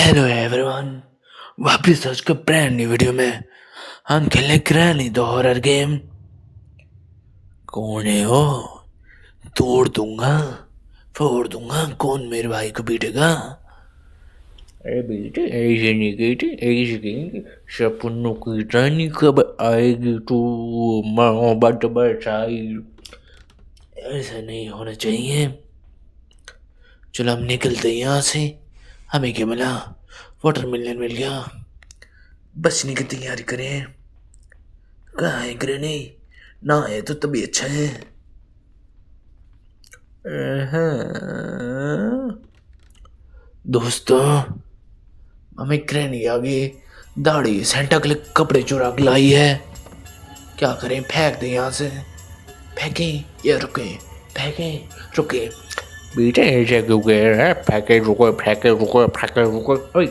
Hello everyone, वापिस आज के ब्रांड न्यू वीडियो में हम खेलने ग्रैनी द हॉरर गेम। कौन है हो? तोड़ दूंगा, फोड़ दूंगा। कौन मेरे भाई को पीटेगा? अरे बेटे ऐसे नहीं कहते, ऐसे कहेंगे सपनों की रानी कब आएगी तू मोहब्बत बरसाई। ऐसा नहीं होना चाहिए। चलो हम निकलते हैं यहाँ से। हमें क्या मिला? वाटरमेलन मिल गया। बचने की तैयारी करें। कहाँ है ग्रेनी? ना है तो तभी अच्छा है। दोस्तों, हमें ग्रेनी आगे दाढ़ी सेंटा के लिए कपड़े चुरा के लाई है। क्या करें? फेंक दें यहाँ से। फेंकें या रुके? फेंकें रुके। बेटे ऐसे क्यों कह रहे हैं? फेंके रुको, फेंके रुको, फेंके रुको। ओए,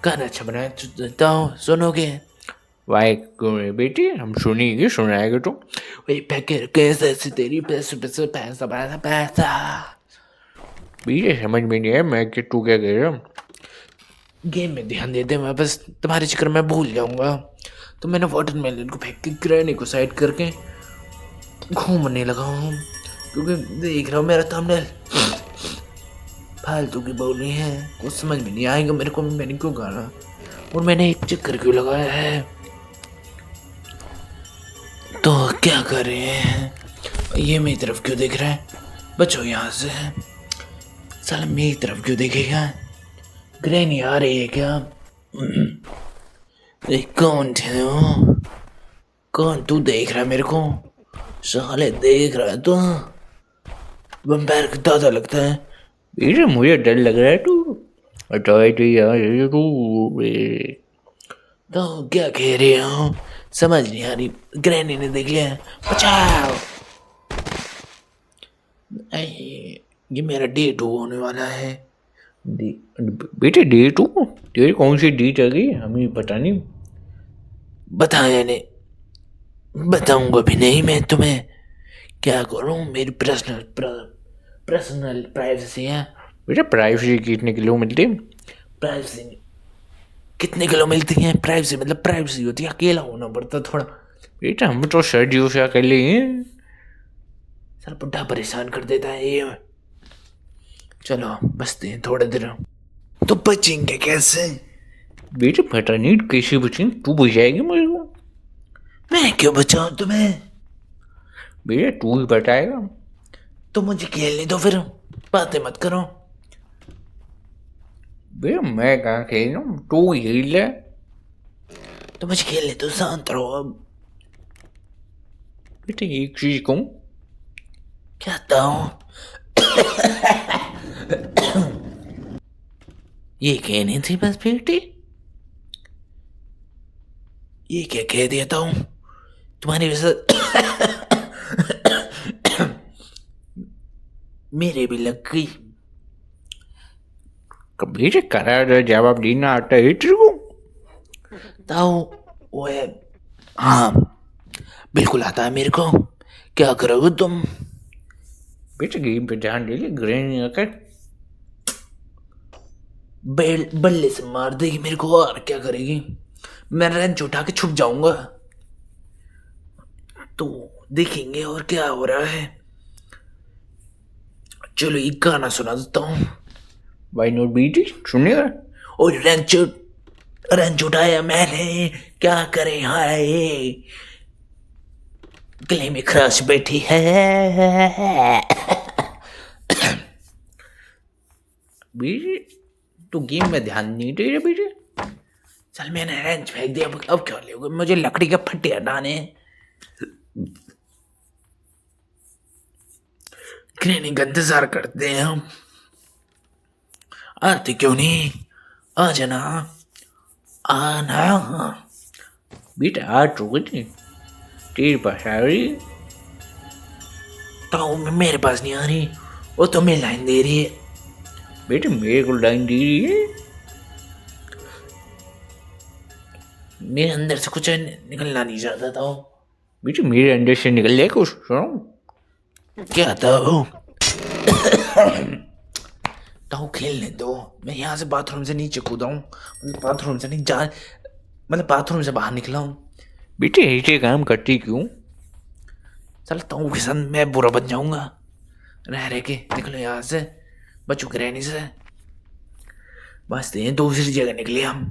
गाना अच्छा बनाया देता हूँ, सुनोगे? वाई क्यों बेटी, हम सुनेंगे, सुनाएंगे तो। वही फेंके कैसे ऐसे तेरी पैसे पैसे पैसा पैसा पैसा। बेटे समझ में नहीं है मैं कि तू क्या कह रहा हूँ। गेम में ध्यान दे दे, मैं बस तुम्हारे चक्कर में भूल जाऊंगा। तो मैंने वाटरमेलन को फेंक के ग्रैनी को साइड करके घूमने लगा हूँ, क्योंकि देख रहा हूँ मेरा थंबनेल फालतू की बोली है, कुछ समझ में नहीं आएगा मेरे को। मैंने क्यों गाना और मैंने एक चक्कर क्यों लगाया है? तो क्या कर रहे हैं? ये मेरी तरफ क्यों देख रहा है? बचो यहाँ से। साला मेरी तरफ क्यों देखेगा? ग्रैनी आ रही है क्या? कौन थे वो? कौन? तू देख रहा है मेरे को? साले देख रहा है तो वंपायर का दादा लगता है। बेटे मुझे डर लग रहा है। तू हटाए तो यार तू। तो क्या कह रहे हो? समझ नहीं आ रही। ग्रैनी ने देख लिया। बचाओ। ये मेरा डे 2 होने वाला है। बेटे डे 2? तेरी कौन सी डेट आ गई? हमें पता नहीं। बताया नहीं, बताऊंगा भी नहीं मैं तुम्हें। क्या करूं? मेरी पर्सनल प्राइवेसी है। बेटा प्राइवेसी कितने किलो मिलती है? प्राइवेसी कितने किलो मिलती है? प्राइवेसी मतलब प्राइवेसी होती है, अकेला होना पड़ता थोड़ा। बेटा हम तो सर्दियों से अकेले हैं। सर बुढ़ा परेशान कर देता है ये। चलो बचते हैं थोड़ा देर। तो बचेंगे कैसे? बेटा पता नहीं कैसे बचेंगे, तू बचाएगी मुझे को। मैं क्यों बचाऊं तुम्हें? बेटा तू ही बताएगा। तो मुझे खेलने दो फिर, बातें मत करो। भैया मैं कहाँ खेल रहा हूँ, तू खेल है। तो मुझे खेलने दो, शांत रहो अब। बेटे एक चीज कहूँ? क्या बताऊँ? ये कहनी थी बस बेटी। ये क्या कह देता हूँ तुम्हारी वजह मेरे भी लग गई। कभी से करा जवाब देना आता है तेरे को? ताऊ वो है। हाँ बिल्कुल आता है मेरे को। क्या करोगे तुम? बेटे गेम पे ध्यान दे, ग्रैनी आकर बल्ले से मार देगी मेरे को और क्या करेगी? मैं रेंच उठा के छुप जाऊंगा। तो देखेंगे और क्या हो रहा है। चलो एक गाना सुना देता हूँ। वाई नॉट बीटी सुनेगा? और रेंच उठाया मैंने, क्या करे हाय, गले में खराश बैठी है। बीटी तू गेम में ध्यान नहीं दे रहा बेटे। चल मैंने रेंच फेंक दिया, अब क्या लोगे? मुझे लकड़ी के फट्टे हटाने। ग्रैनी का इंतजार करते हैं हम। आते क्यों नहीं? आ जाना, आना। बेटा आ चुकी थी, तेरे पास आ रही। तो मेरे पास नहीं आ रही, वो तुम्हें लाइन दे रही है। बेटे मेरे को लाइन दे रही है? मेरे अंदर से कुछ निकलना नहीं चाहता था। बेटे मेरे अंदर से निकल जाए कुछ, सुनो। क्या था वो? ताऊ खेलने दो, मैं यहाँ से बाथरूम से नीचे कूदा हूँ, मतलब बाथरूम से नहीं जा, मतलब बाथरूम से बाहर निकला हूँ। बेटे ऐसे काम करती क्यों? चल ताऊ के साथ मैं बुरा बन जाऊंगा, रह रह के निकलो यहाँ से, बचू के रहने से, बचते हैं दूसरी जगह निकले हम।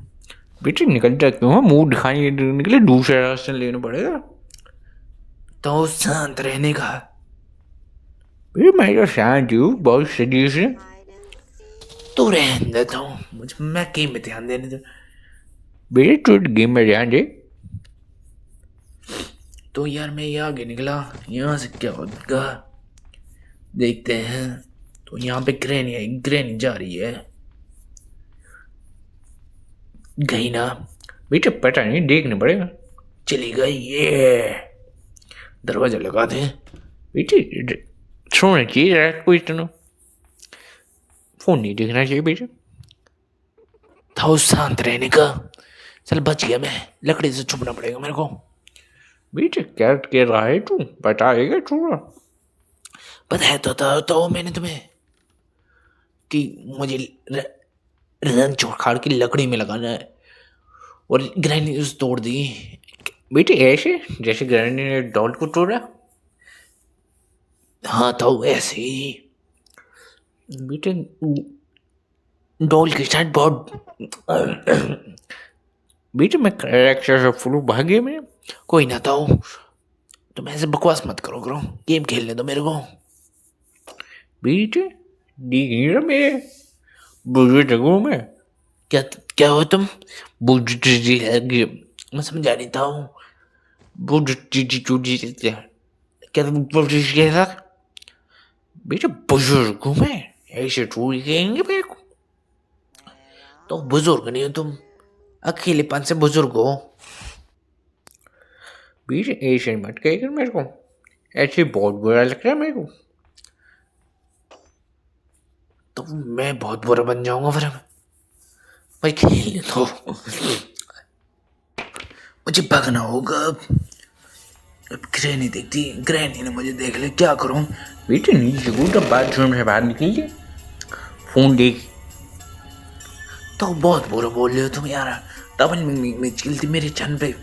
बेटे निकलता क्यों है? मुंह दिखाने निकले, दूसरा रास्ता लेना पड़ेगा। तो शांत रहने का। बेटे मैं तो शांत हूँ बहुत सदी से। तू रहने देता हूँ, मुझे मैं गेम में ध्यान देने दो। बेटे तू गेम में ध्यान दे। तो यार मैं ये आगे निकला, यहाँ से क्या होगा देखते हैं। तो यहाँ पे ग्रैनी है, ग्रैनी जा रही है, गई ना, बेटे पता नहीं, देखना पड़ेगा। चली गई ये, दरवाजा लगा दे। बेटे सोना चाहिए रात को इतना, फोन नहीं देखना चाहिए बेटे। था शांत रहने का। चल बच गया मैं, लकड़ी से छुपना पड़ेगा मेरे को। बेटे क्या कह रहा है तू, बताएगा थोड़ा? पता है तो मैंने तुम्हें कि मुझे रन चौखाड़ की लकड़ी में लगाना है, और ग्रैनी उस तोड़ दी। बेटे ऐसे जैसे ग्रैनी ने डॉल को तोड़ा? हाँ तो ऐसे ही। बेटे डॉल के साथ बहुत बेटे मैं कैरेक्टर से फुल भाग गया मैं। कोई ना था, तुम ऐसे बकवास मत करो, गेम खेलने दो मेरे को। बेटे दी मेरे बुजुर्गों में क्या क्या हो तुम? मैं समझा नहीं था, क्या तुम था? बेटे बुजुर्गों में ऐसे थोड़ी कहेंगे मेरे को। तो बुजुर्ग नहीं हो तुम, अकेलेपन से बुजुर्ग हो। बेटे ऐसे मत कहेगा मेरे को, ऐसे बहुत बुरा लग रहा है मेरे को। तो मैं बहुत बुरा बन जाऊंगा फिर। भाई खेलने दो, मुझे भागना होगा अब ग्रैनी देखती, ग्रैनी ने मुझे देख ले, क्या करूं? बेटे नीचे कूदा, बाथरूम से बाहर निकलिए, फोन देख। तो बहुत बुरा बोल रहे हो तुम यार, डबल में चिल्ती मेरे छन पे।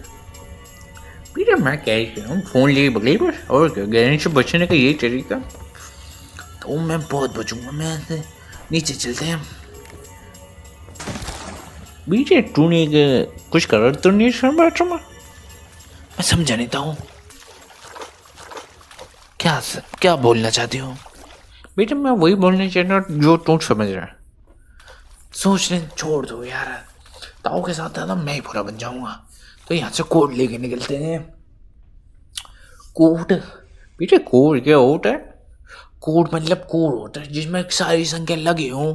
बेटे मैं क्या ही कह रहा हूँ, फोन लेके बगले बस, और क्या गैरेज से बचने का यही तरीका। तो मैं बहुत बचूंगा, मैं ऐसे नीचे चलते हैं। बेटे तूने कुछ कर तो नहीं सुन बाथरूम में? मैं समझा नहीं था हूँ, क्या क्या बोलना चाहती हो? बेटे मैं वही बोलना चाहता हूँ जो तू समझ रहा है। सोचने छोड़ दो यार, ताऊ के साथ था मैं ही बुरा बन जाऊंगा। तो यहाँ से कोड लेके निकलते हैं। कोड? बेटे कोड क्या होता है? कोड मतलब कोड होता है जिसमें सारी संख्या लगी हो।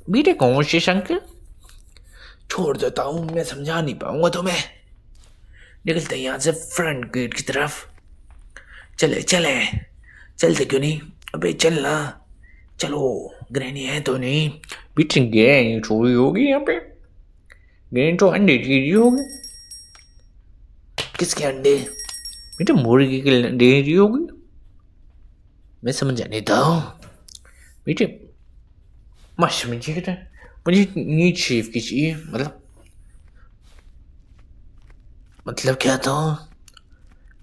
बेटे कौन सी संख्या? छोड़ देता हूँ, मैं समझा नहीं पाऊंगा तुम्हें। निकलते हैं यहाँ से फ्रंट गेट की तरफ। चले चले, चलते क्यों नहीं? अबे चलना, चलो, ग्रैनी है तो नहीं? बेटे गैर चोरी होगी यहाँ पे, गैर तो अंडे चीज होगी। किसके अंडे? बेटे मुर्गी की डेयरी होगी। मैं समझा नहीं था। बेटे मत समझिए था, मुझे नीट शेफ की चाहिए, मतलब क्या था?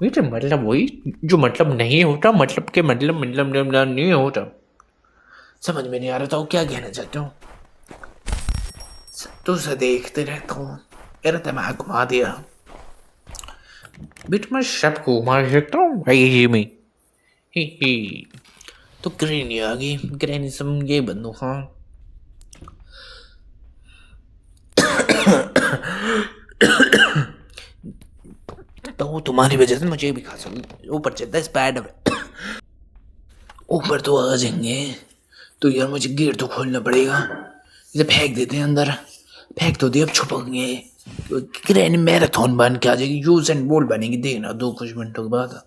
बेटे मतलब वही जो मतलब नहीं होता, मतलब के मतलब नहीं होता। समझ में नहीं आ रहा था क्या कहना चाहते हो। तुझसे देखते रहता हूँ, मेरा दिमाग घुमा दिया। बेटे मैं सबको मार सकता हूँ भाई में। ही तो ग्रैनी आ गई, ग्रैनी से ये बंदूक। हाँ तो वो तुम्हारी वजह से मुझे भी खांसी ऊपर चलता है स्पाइडर। ऊपर तो आ जाएंगे, तो यार मुझे गेट तो खोलना पड़ेगा। इसे फेंक देते हैं अंदर, फेंक तो दिया, अब छुपेंगे। ग्रैनी मैराथन बन के आ जाएगी, यूज एंड बोल बनेगी, देखना दो कुछ मिनटों के बाद।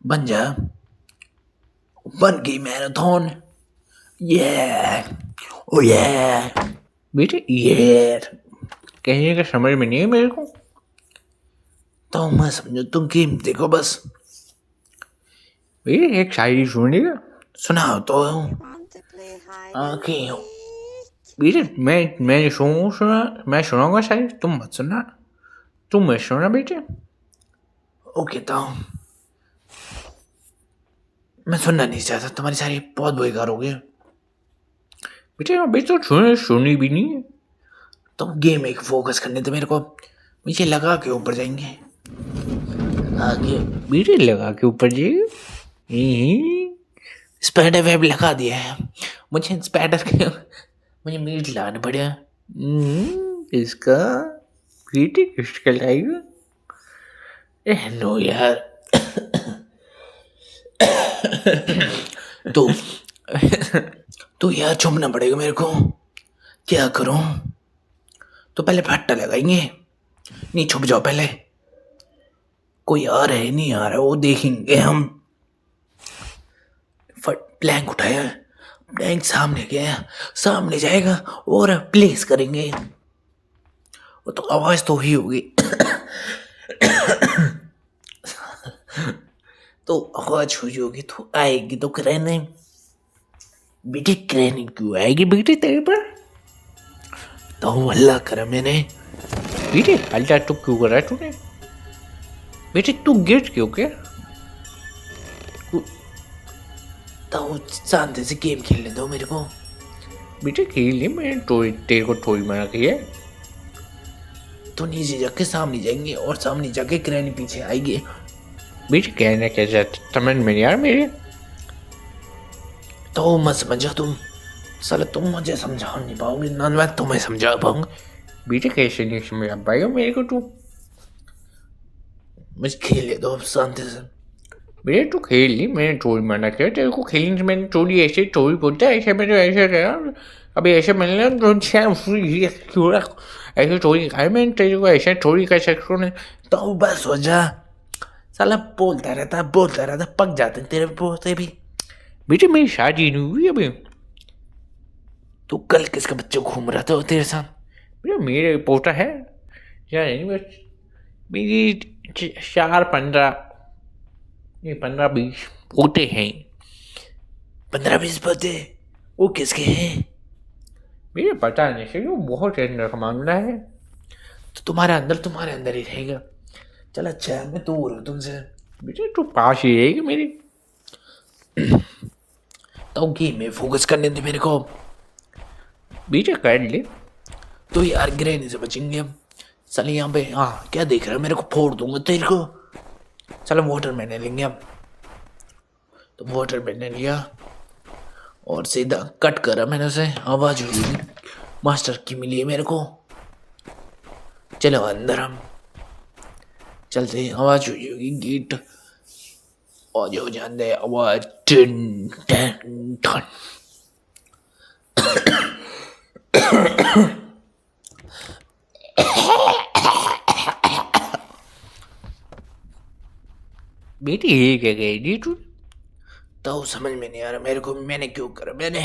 बन जा, बन गई मैराथन। ये ओ ये बेटे ये कहने का समझ में नहीं है मेरे को। तो मैं समझो तुम गेम देखो बस। बेटे एक शायरी सुनिएगा। सुनाओ तो। Want to play hide and आंखें हो। seek? बेटे मैं मैं सुनाऊंगा शायरी, तुम मत सुनना, तुम मत सुनना बेटे। ओके तो मैं सुनना नहीं चाहता, तुम्हारी सारी बहुत बेकार हो गई। बेटे अभी तो सुनी भी नहीं है। तुम गेम में फोकस करने तो मेरे को, मुझे लगा के ऊपर जाएंगे आगे। बेटे लगा के ऊपर जाइए। स्पाइडर वेब लगा दिया है मुझे, स्पाइडर के मुझे मीट लाना पड़ेगा। इसका बेटे किसका लाएगा? नो यार। तो तो यार चुपना पड़ेगा मेरे को, क्या करूं? तो पहले फट्टा लगाएंगे। नहीं छुप जाओ पहले, कोई आ रहा है नहीं आ रहा वो देखेंगे हम। प्लैंक उठाया, प्लैंक सामने गया, सामने जाएगा और प्लेस करेंगे। वो तो आवाज तो ही होगी। तो आवाज हुई होगी तो आएगी तो क्रेन। बेटे क्रेन क्यों आएगी बेटे तेरे पर? तो अल्लाह करा मैंने। बेटे अल्लाह तो क्यों कर रहा है तूने? बेटे तू गिर क्यों गया? तो शांति से गेम खेलने दो मेरे को। बेटे खेल ले, मैंने तेरे को थोड़ी मना किया है। तो नीचे जाके सामने जाएंगे और सामने जाके क्रेन पीछे आएगी। बेटे कहना क्या चाहते समझ में नहीं आ रहा मेरे। तो मत समझो तुम, साला तुम मुझे समझा नहीं पाओगे ना मैं तुम्हें समझा पाऊंगा। बेटे कैसे नहीं समझ पाएगा मेरे को तू? मुझे खेलने दो शांति से। बेटे तू खेल ली, मैंने थोड़ी मना किया तेरे को खेलने से। मैंने थोड़ी ऐसे थोड़ी बोलता है, ऐसे मैंने ऐसे कहा, अभी ऐसे मैंने तो ऐसे थोड़ी कहा मैंने तेरे को, ऐसे थोड़ी कर सकता नहीं। तो बस हो जा, साला बोलता रहता पक जाते तेरे पोते भी। बेटे मेरी शादी नहीं हुई अभी। तू कल किसका बच्चा घूम रहा था तेरे साथ? बेटे मेरे पोता है या नहीं, बस मेरी 4-15 ये 15-20 पोते हैं। 15-20 पोते? वो किसके हैं? मुझे पता नहीं सही, वो बहुत अंदर का मामला है। तो तुम्हारे अंदर ही रहेगा। चल अच्छा है, मैं दूर हूँ तुमसे। बेटे तू पास ही रहेगी मेरी। तो गेम में फोकस करने दे मेरे को। बेटे कर ले। तो यार गिरने से बचेंगे हम। चल यहाँ पे, हाँ क्या देख रहा है, मेरे को फोड़ दूंगा तेरे को। चलो वाटर मैंने लेंगे हम। तो वाटर मैंने लिया और सीधा कट करा मैंने उसे। आवाज हुई मास्टर की मिली है मेरे को। चलो अंदर हम चलते, आवाज हुई होगी गेट और जो जानते आवाज टन टन टन। बेटे ये क्या कह रही तू? तो समझ में नहीं आ रहा मेरे को, मैंने क्यों करा मैंने।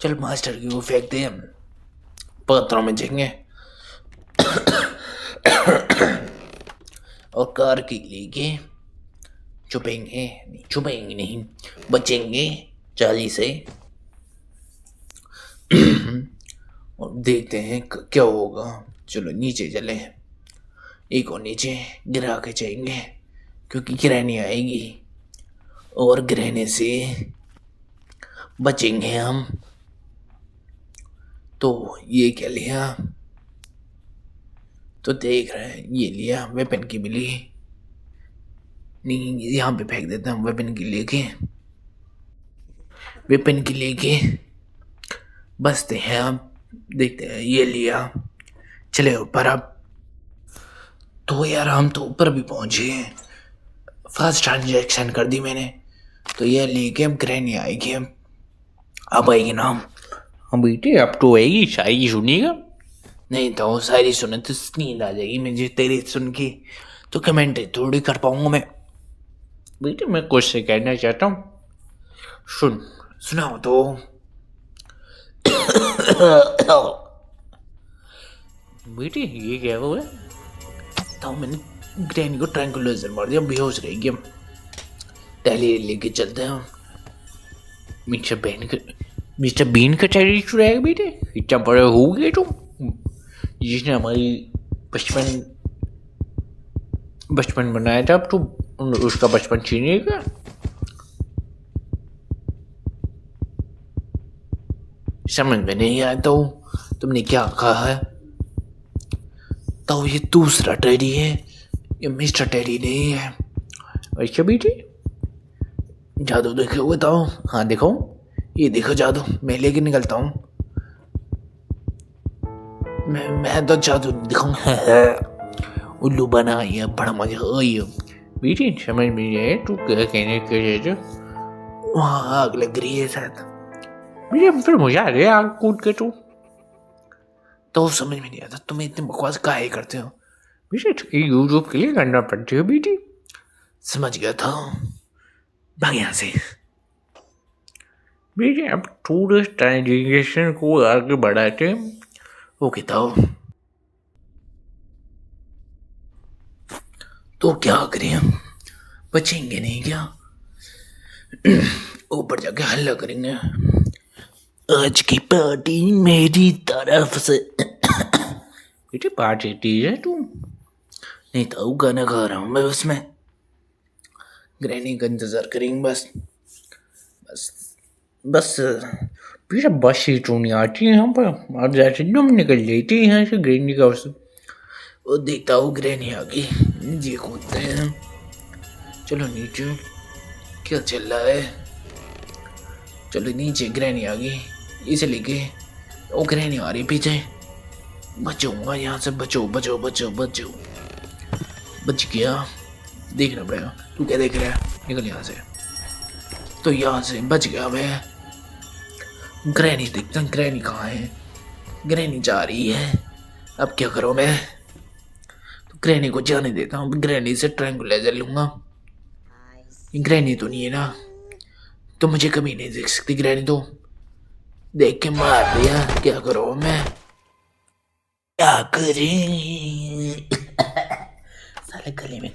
चल मास्टर की वो फेंक दे, हम पत्थरों में जाएंगे और कार की लेके छुपेंगे नहीं, बचेंगे चाली से। और देखते हैं क्या होगा। चलो नीचे चले, एक और नीचे गिरा के जाएंगे क्योंकि गिरानी आएगी और गिरने से बचेंगे हम। तो ये क्या लिया? तो देख रहे हैं ये लिया, वेपन की मिली नहीं, यहाँ पे फेंक देते हैं वेपन की लेके बसते हैं हम। देखते हैं ये लिया, चले ऊपर अब। तो यार हम तो ऊपर भी पहुंचे, फर्स्ट ट्रांजेक्शन कर दी मैंने। तो ये लेके हम ग्रैनी आएगी, हम अब आएगी ना हम। हाँ बेटे अब तो आएगी, शायरी सुनिएगा। नहीं तो शायरी सुने तो नींद आ जाएगी मुझे तेरी सुन के, तो कमेंट थोड़ी कर पाऊंगा मैं। बेटे मैं कुछ से कहना चाहता हूँ, सुन। सुनाओ तो। बेटे ये क्या हुआ? तो मैंने ग्रैनी को ट्रैंकुलाइजर मार दिया, बेहोश रहेगी हम। टैली लेके चलते हैं हम। मिस्टर बीन का टेडी चुराएगा बेटे? इतना बड़ा हो गया तुम, जिसने हमारी बचपन बचपन बनाया था, अब तुम उसका बचपन छीनेगा? समझ में नहीं आया तो तुमने क्या कहा है? तो ये दूसरा टेडी है, ये मिस्टर टेडी नहीं है। अच्छा बेटे, जादू देखे हुए तो? हाँ देखो, ये देखो जादू, मैं लेके निकलता हूँ। मैं तो जादू नहीं दिखाऊंगा। उल्लू बना, ये बड़ा मजा आया। बेटे समझ में नहीं आया तू क्या कहने के जो। वहाँ आग लग रही है शायद। बेटे फिर मजा आ गया आग कूद के तू। तो समझ में नहीं आता, तुम इतनी बकवास काहे करते हो? बेटे यूट्यूब के लिए करना पड़ती है बेटी। समझ गया था, भाग यहाँ से। बेटे अब टूरिस्ट ट्रांजिशन को आगे बढ़ाते हैं। ओके तो क्या करें हम? बचेंगे नहीं क्या? ऊपर जाके हल्ला करेंगे, आज की पार्टी मेरी तरफ से। बेटे पार्टी दी है तू। नहीं तो गाना गा रहा हूँ मैं उसमें। ग्रैनी का इंतजार करेंगे बस बस बस। बेटा बस ही तो नहीं आती है यहाँ पर, अब जैसे तुम निकल लेती है यहाँ से ग्रीन का उससे। वो देखता हूँ ग्रैनी आ गई, नीचे कूदते हैं। चलो नीचे, क्या चल रहा है? चलो नीचे, ग्रैनी आ गई, इसे लेके। ओ ग्रैनी आ रही पीछे, बचूंगा यहाँ से। बचो बचो बचो बचो, बच गया। देखना पड़ेगा। तू क्या देख रहा है? निकल यहाँ से। तो यहाँ से बच गया मैं। ग्रैनी देखता, ग्रैनी कहाँ है? ग्रैनी जा रही है, अब क्या करूँ मैं? तो ग्रैनी को जाने देता हूँ, ग्रैनी से ट्रायंगुलर लूंगा। ग्रैनी तो नहीं है ना, तो मुझे कभी नहीं देख सकती ग्रैनी। तो देख के मार दिया, क्या करूँ मैं? क्या करें? साले गले में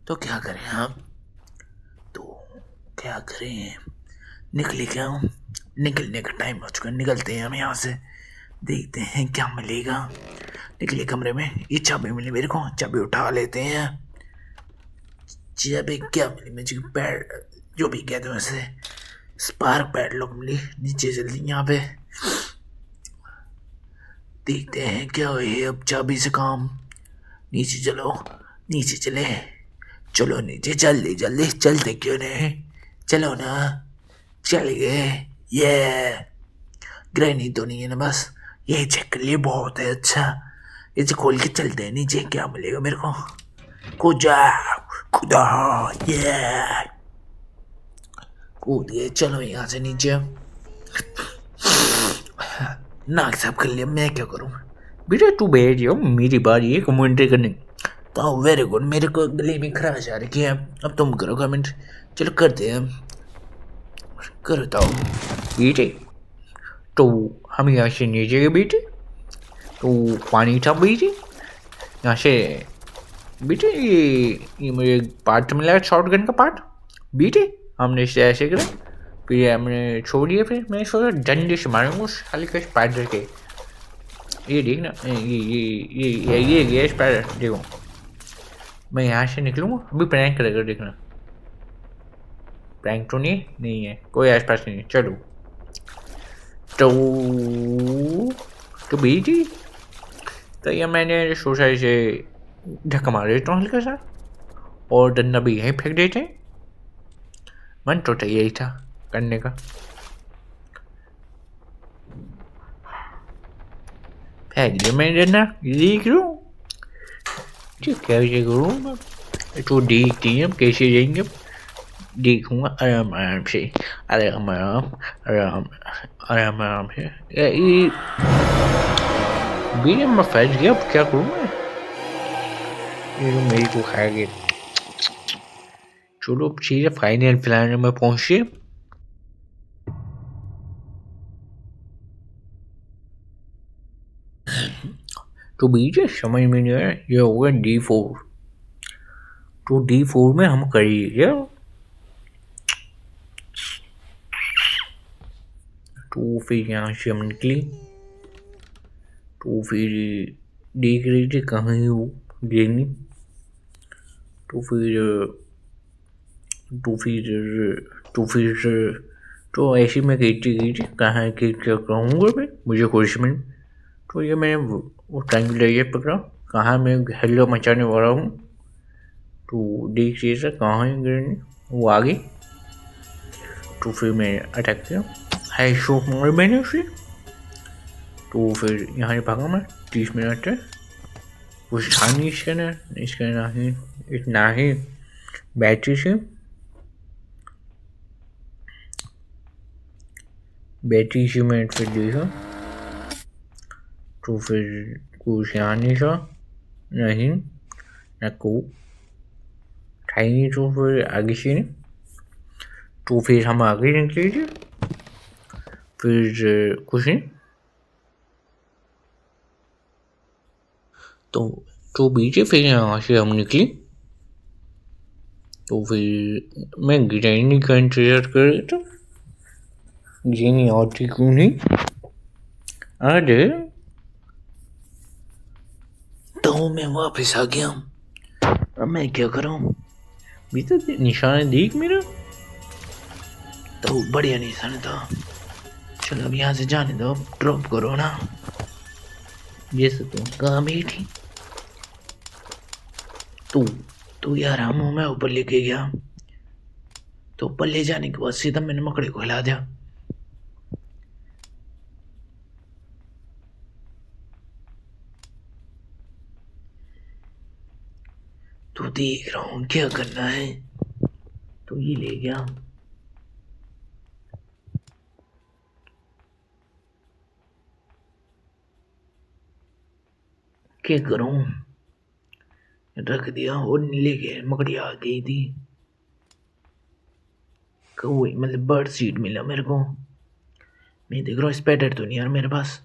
तो क्या करें हम? तो क्या करें? निकले क्या हम? निकलने का टाइम हो चुका, निकलते हैं हम यहाँ से। देखते हैं क्या मिलेगा। निकले कमरे में, ये चाबी मिली मेरे को, चाबी उठा लेते हैं। चाबी क्या मिली मुझे? पैड, जो भी कहते हैं वैसे, स्पार्क पैड लॉक मिली। नीचे जल्दी यहाँ पे देखते हैं क्या है अब चाबी से काम। नीचे चलो, नीचे चले, चलो नीचे, जल्दी जल्दी, चलते क्यों नहीं? चलो ना, चल गए। ये ग्रैनी तो नहीं है ना? बस ये चेक कर लिए, बहुत है। अच्छा, इसे खोल के चलते हैं नीचे, क्या मिलेगा मेरे को? खुदा खुदा, ये कूद गए। चलो यहाँ से नीचे। नाक साफ कर लिया, मैं क्या करूँ? बेटा तू बैठ जाओ, मेरी बारी है कमेंट्री करने। तो वेरी गुड, मेरे को गले में खराश आ रही है। अब तुम करो कमेंट। चलो करते हैं, करो तो। बेटे तो हम यहाँ से नीचे गए बेटे, तो पानी था बेटे यहाँ से। बेटे ये मुझे पार्ट मिला है, शॉर्ट गन का पार्ट। बेटे हमने इसे ऐसे करा, फिर हमने छोड़ दिया। फिर मैं सोचा डंडे से मारूंगा उस खाली का स्पाइडर के। ये देखना, ये स्पाइडर देखो। मैं यहाँ से निकलूँगा, अभी प्रैंक करेगा देखना। प्रैंक तो नहीं है, कोई आसपास नहीं है। चलो तो बेटी, तो ये मैंने सोचा इसे धक्का मार देता हूँ हल्का सा, और डंडा भी यहीं फेंक देते हैं। मन तो यही था करने का। फेंक दिया मैंने डंडा, देख लो कैसे करूँ। तो देखते हैं अब कैसे जाएंगे। देखूंगा आराम आराम से, आराम आराम आराम आराम आराम से। बीच में फंस गया, अब क्या करूँ मैं? ये तो मेरी को खाएंगे। चलो अब सीधे फाइनल प्लान में पहुंचे। तो बीच समझ में नहीं आया, ये होगा D4। तो D4 में हम करेंगे। तो फिर यहाँ से हम निकले। तो फिर देख रहे थे कहाँ है वो ग्रैनी। तो फिर तो ऐसे में कहती गई थी कहाँ है कि क्या कहूँगा मैं, मुझे कुछ में। तो ये मैंने वो ट्रायंगुलर पकड़ा, कहाँ मैं हल्ला मचाने वाला हूँ। तो देख रही था कहाँ है ग्रैनी, वो आ गई। तो फिर मैं अटैक किया, हाई शॉट मारा मैंने उसे। तो फिर यहाँ से भागा मैं 30 मिनट तक। कुछ था नहीं इसका ना ही इतना ही बैटरी से मैंने फिर देखा। तो फिर कुछ यहाँ नहीं था, नहीं न को था ही नहीं। तो फिर आगे से नहीं। तो फिर हम आगे निकले थे। फिर कुछ नहीं। तो बीचे फिर यहाँ से हम निकले। तो फिर मैं ग्रैनी का इंतजार कर रहा था, ग्रैनी आती क्यों नहीं। अरे तो मैं वापस आ गया, अब मैं क्या करूं। भी तो निशान देख मेरा। तो बढ़िया निशान था। चलो अब यहाँ से जाने दो, ड्रॉप करो ना। जैसे तो कहाँ बैठी तू यार, हम मैं ऊपर लेके गया। तो ऊपर ले जाने के बाद सीधा मैंने मकड़े को हिला दिया। तो देख रहा हूँ क्या करना है। तो ये ले गया। क्या करूं, रख दिया और ले गए। मकड़ी आ गई थी। कौवे मतलब बर्ड सीट मिला मेरे को। मैं देख रहा हूँ स्पेटर तो नहीं यार मेरे पास।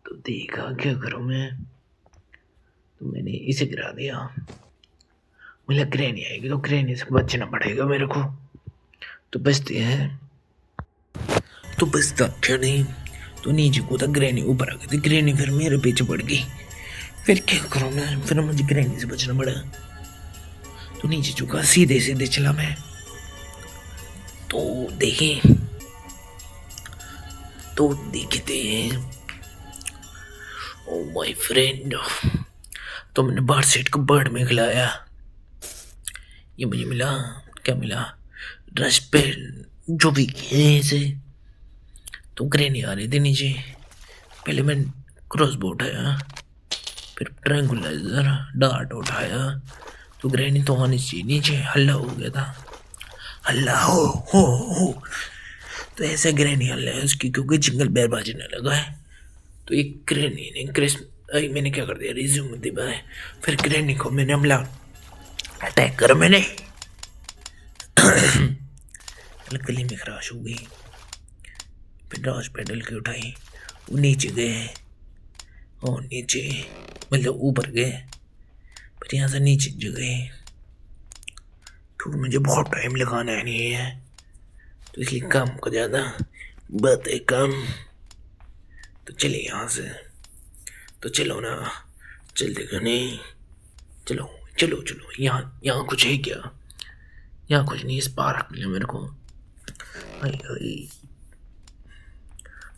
तो देखा क्या करूं मैं। तो मैंने इसे गिरा दिया। मुझे ग्रैनी आएगी तो ग्रैनी से बचना पड़ेगा मेरे को। तो बचते हैं, तो बचता क्या नहीं। तो नीचे को था, ग्रैनी ऊपर आ गई थी। ग्रैनी फिर मेरे पीछे पड़ गई। फिर क्या करूं मैं, फिर मुझे ग्रैनी से बचना पड़ा। तो नीचे झुका, सीधे सीधे चला मैं। तो देखें, तो देखते हैं। ओ माय फ्रेंड, तो मैंने बर्ड सेट को बर्ड में खिलाया। ये मुझे मिला, क्या मिला, रश पे जो भी है इसे। तो ग्रैनी आ रही थी नीचे। पहले मैंने क्रॉसबो उठाया, फिर ट्रायंगुलाइजर डार्ट उठाया। तो ग्रैनी तो आनी चाहिए नीचे। हल्ला हो गया था, हल्ला हो। तो ऐसा ग्रैनी हल्ला है उसकी, क्योंकि जिंगल बेल बाजने लगा है। तो एक ग्रैनी ने मैंने क्या कर दिया, रिज्यूम दबाए। फिर ग्रैनी को मैंने हमला अटैक करा मैंने। गले में खराश हो गई। फिर डॉज पेडल की उठाई, वो नीचे गए। और नीचे मतलब ऊपर गए, फिर यहाँ से नीचे गए। क्योंकि मुझे बहुत टाइम लगाना है नहीं है, तो इसलिए काम को ज़्यादा बातें कम। तो चले यहाँ से। तो चलो ना, चलते क्यों नहीं। चलो चलो चलो, यहाँ कुछ है क्या। यहाँ कुछ नहीं, इस पार्क मिला मेरे को। आई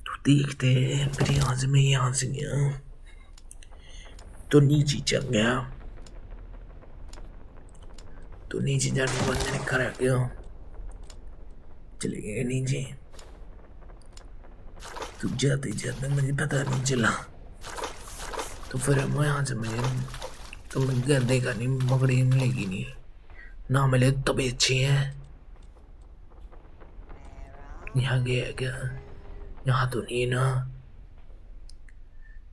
तो देखते हैं। फिर यहाँ से मैं यहाँ से गया, तो नीचे चल गया। तो नीचे जाने के बाद मैंने करा क्या, चले गए नीचे। तो जाते जाते मुझे पता नहीं चला। तो फिर मैं यहाँ से तो मैं घर देखा नहीं, मकड़ी मिलेगी नहीं ना, मिले तभी अच्छी है। यहाँ गया क्या, यहाँ तो नहीं है ना।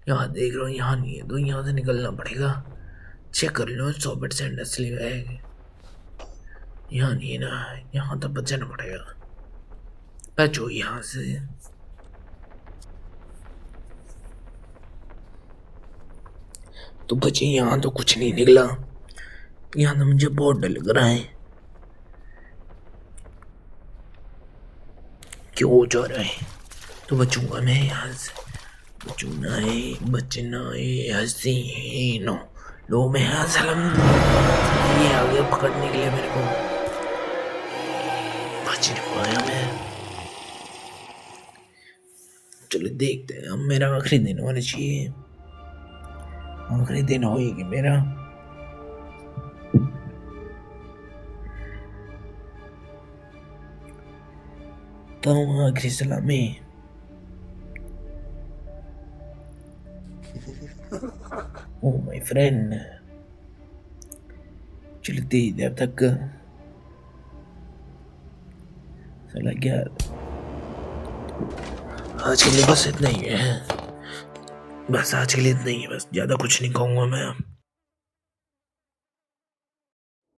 यहाँ देख रहा हूँ, यहाँ नहीं है। तो यहाँ से निकलना पड़ेगा। चेक कर लो 100% असली है। यहाँ नहीं है ना, यहाँ तो बचना पड़ेगा। बचो यहाँ से। तो बच्चे यहाँ तो कुछ नहीं निकला, यहाँ तो मुझे बहुत डर लग रहा है। क्यों हो जा रहा है? तो बचूंगा मैं यहाँ से, बचूंगा है, बचना है, हंसी है। नो लो मैं यहाँ सलाम, ये आ गया पकड़ने के लिए मेरे को, बच नहीं पाया मैं। चलो देखते हैं, अब मेरा आखिरी दिन होना चाहिए, आखिरी दिन होएगी मेरा। तो आखिरी सलामी। ओ माय फ्रेंड, चलती देर तक चला गया। आज के लिए बस इतना ही है, बस आज के लिए इतना ही है, बस ज़्यादा कुछ नहीं कहूँगा मैं।